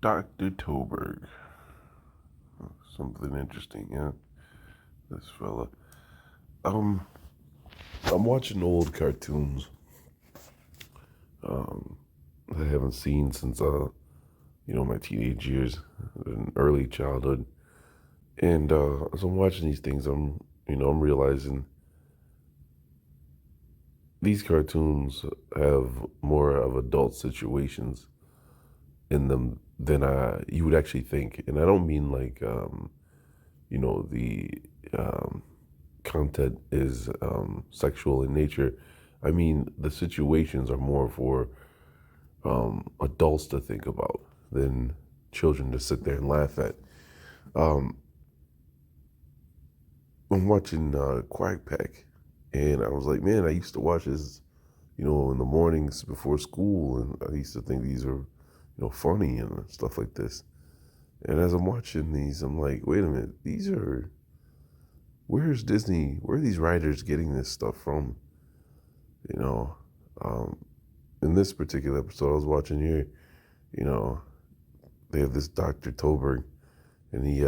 Dr. Toberg. Something interesting, yeah. This fella. Um, I'm watching old cartoons. Um, I haven't seen since my teenage years and early childhood. And as I'm watching these things, I'm realizing these cartoons have more of adult situations in them than you would actually think. And I don't mean like the um, content is sexual in nature. I mean, the situations are more for adults to think about than children to sit there and laugh at. Um, I'm watching Quack Pack, and I was like, man, I used to watch this, in the mornings before school, and I used to think these are, funny and stuff like this. And as I'm watching these, I'm like, wait a minute, where's Disney? Where are these writers getting this stuff from? You know, um, in this particular episode I was watching here, you know, they have this Dr. Toberg, and he's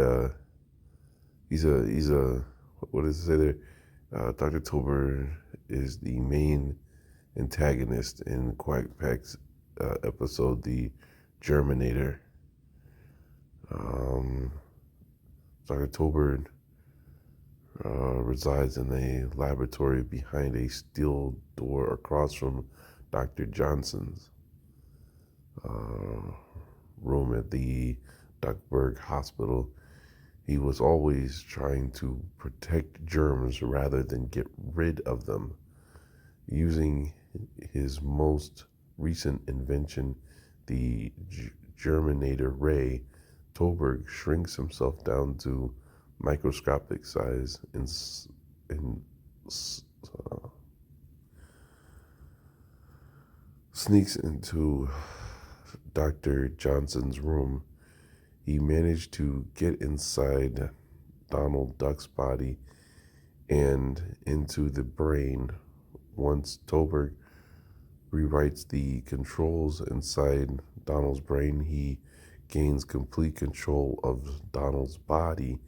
a what does it say there? Dr. Toberg is the main antagonist in Quack Pack's episode, the Germinator. Um, Dr. Toberg resides in a laboratory behind a steel door across from Dr. Johnson's uh, room at the Duckburg Hospital. He was always trying to protect germs rather than get rid of them. Using his most recent invention, the Germinator ray, Toberg shrinks himself down to microscopic size and uh, sneaks into Dr. Johnson's room. He managed to get inside Donald Duck's body and into the brain. Once Toberg rewrites the controls inside Donald's brain, he gains complete control of Donald's body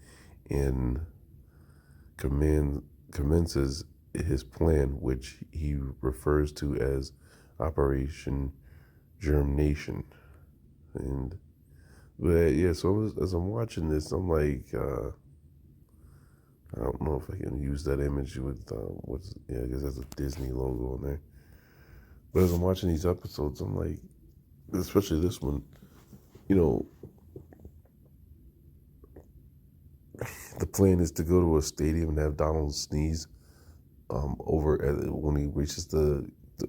and commences his plan, which he refers to as Operation Germination. And yeah, so as I'm watching this, I'm like, I don't know if I can use that image with I guess that's a Disney logo on there. But as I'm watching these episodes, I'm like, especially this one, you know, the plan is to go to a stadium and have Donald sneeze when he reaches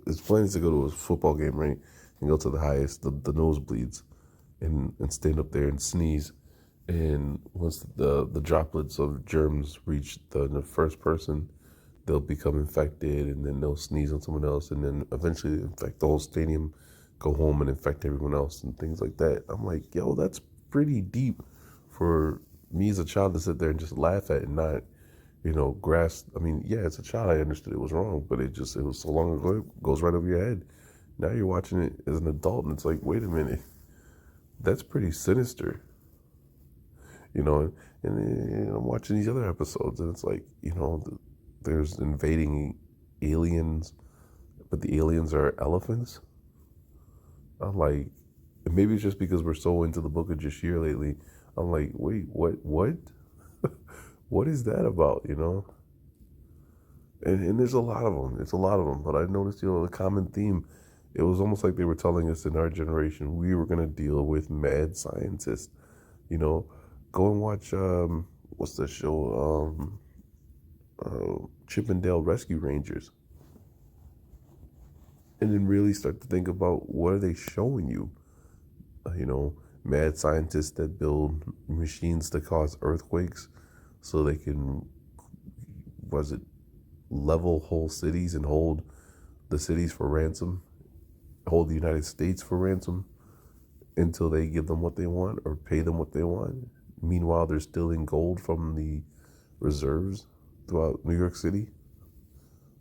his plan is to go to a football game, right, and go to the highest, the nosebleeds, and stand up there and sneeze. And once the droplets of germs reach the first person, they'll become infected, and then they'll sneeze on someone else, and then eventually infect the whole stadium, go home and infect everyone else, and things like that. I'm like, yo, that's pretty deep for me as a child to sit there and just laugh at and not, grasp. I mean, yeah, as a child, I understood it was wrong, but it was so long ago, it goes right over your head. Now you're watching it as an adult, and it's like, wait a minute, that's pretty sinister, you know. And I'm watching these other episodes, and it's like, there's invading aliens, but the aliens are elephants. I'm like, and maybe it's just because we're so into the Book of Jashir lately. I'm like, wait, what? What is that about, And there's a lot of them. It's a lot of them. But I noticed, the common theme. It was almost like they were telling us in our generation we were going to deal with mad scientists. You know, go and watch what's the show? Chippendale Rescue Rangers, and then really start to think about what are they showing you. Mad scientists that build machines to cause earthquakes, so they can, was it level whole cities and hold the cities for ransom, hold the United States for ransom until they give them what they want or pay them what they want. Meanwhile, they're stealing gold from the reserves throughout New York City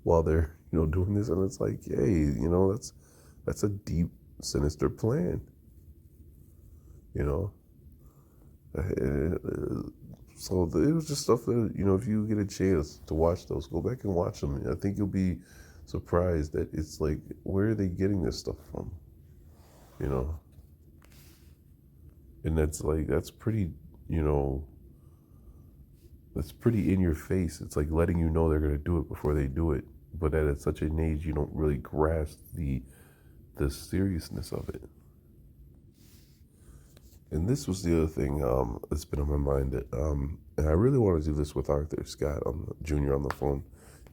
while they're doing this, and it's like, hey, that's a deep, sinister plan. you know. So it was just stuff that, if you get a chance to watch those, go back and watch them. I think you'll be surprised that it's like, where are they getting this stuff from? You know, and that's pretty, you know, that's pretty in your face. It's like letting you know they're gonna do it before they do it. But at such an age, you don't really grasp the seriousness of it. And this was the other thing that's been on my mind. And I really want to do this with Arthur Scott Jr. on the phone,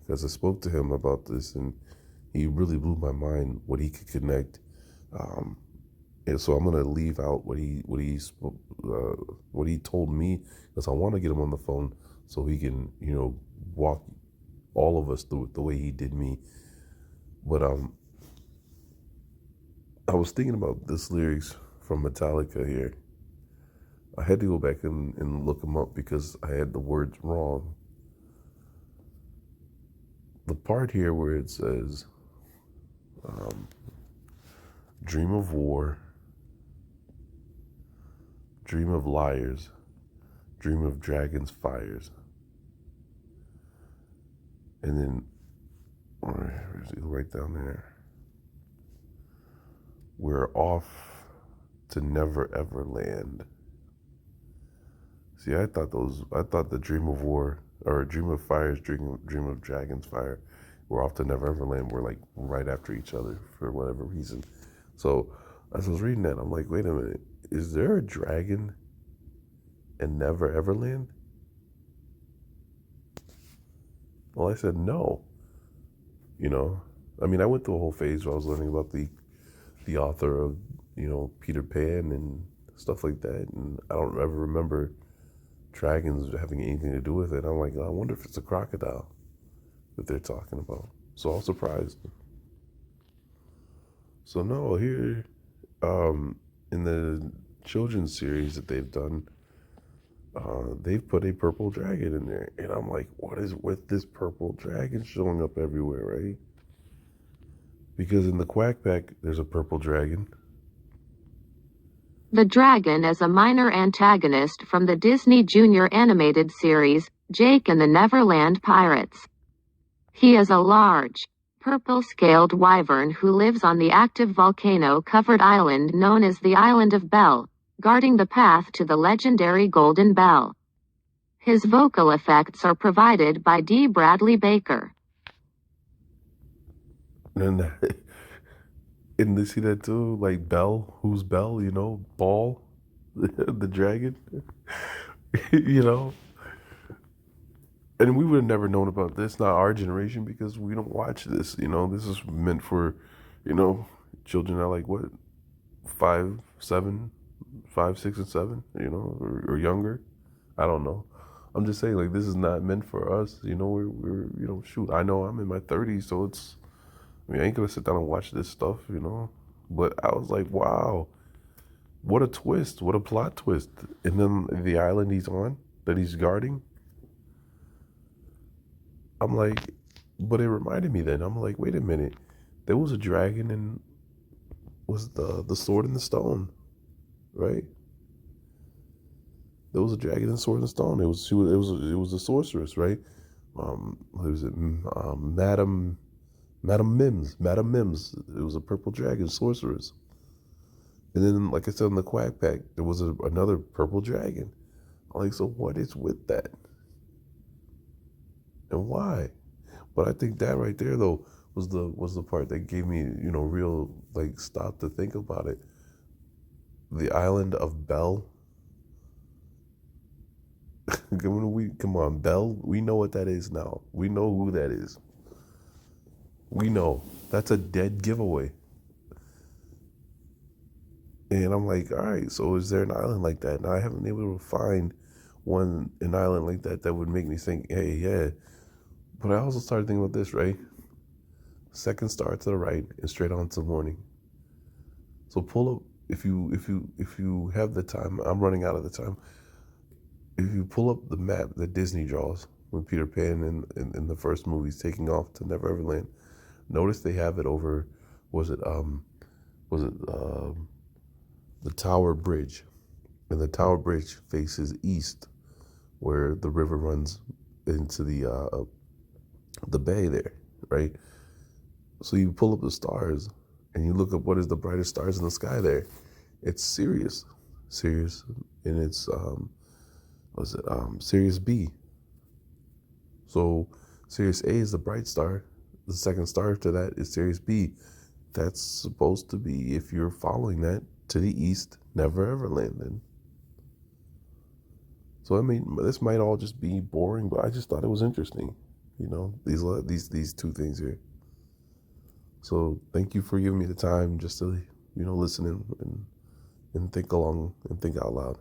because I spoke to him about this, and he really blew my mind what he could connect. Um, and so I'm gonna leave out what he told me, because I want to get him on the phone so he can walk all of us through it the way he did me. But I was thinking about this lyrics from Metallica here. I had to go back and look them up because I had the words wrong. The part here where it says, dream of war, dream of liars, dream of dragons' fires. And then, right down there, we're off to never ever land. See, I thought the dream of war, or dream of fires, dream of dragons' fire, were off to never ever land. We're like right after each other for whatever reason. So as I was reading that, I'm like, wait a minute, is there a dragon in Never Ever Land? Well, I said no. I mean, I went through a whole phase where I was learning about the author of Peter Pan and stuff like that, and I don't ever remember dragons having anything to do with it. I'm like, I wonder if it's a crocodile that they're talking about. So I was surprised. So no, here in the children's series that they've done, they've put a purple dragon in there, and I'm like, what is with this purple dragon showing up everywhere, right? Because in the Quack Pack, there's a purple dragon. The dragon is a minor antagonist from the Disney Junior animated series, Jake and the Neverland Pirates. He is a large, purple-scaled wyvern who lives on the active volcano-covered island known as the Island of Bell, guarding the path to the legendary Golden Bell. His vocal effects are provided by D. Bradley Baker. And they see that too, like Belle, who's Belle, Ball, the dragon, you know. And we would have never known about this, not our generation, because we don't watch this, This is meant for, children that are like, what, 5, 7, 5, 6, and 7, or younger. I don't know. I'm just saying, like, this is not meant for us, we're shoot. I know I'm in my 30s, so I ain't gonna sit down and watch this stuff, But I was like, wow, what a twist, what a plot twist. And then the island he's on, that he's guarding, I'm like, but it reminded me then. I'm like, wait a minute, there was a dragon and was the sword and the stone, right? There was a dragon and sword and stone. It was a sorceress, right? What was it? Madam Mims. It was a purple dragon sorceress. And then, like I said, in the Quack Pack, there was another purple dragon. I'm like, so what is with that? And why? But I think that right there, though, was the part that gave me, real, like, stop to think about it. The Island of Bell. Come on, Bell. We know what that is now. We know who that is. We know that's a dead giveaway. And I'm like, all right, so is there an island like that? Now I haven't been able to find an island like that would make me think, hey, yeah. But I also started thinking about this, right? Second star to the right and straight on to the morning. So pull up if you have the time. I'm running out of the time. If you pull up the map that Disney draws when Peter Pan in the first movie's taking off to Never Ever Land, notice they have it over. Was it the Tower Bridge? and the Tower Bridge faces east, where the river runs into the bay there, right? So you pull up the stars, and you look up what is the brightest stars in the sky there. It's Sirius, and it's Sirius B. So Sirius A is the bright star. The second star to that is Sirius B. That's supposed to be, if you're following that to the east, never ever landing. So I mean, this might all just be boring, but I just thought it was interesting. These two things here. So thank you for giving me the time just to listen and think along and think out loud.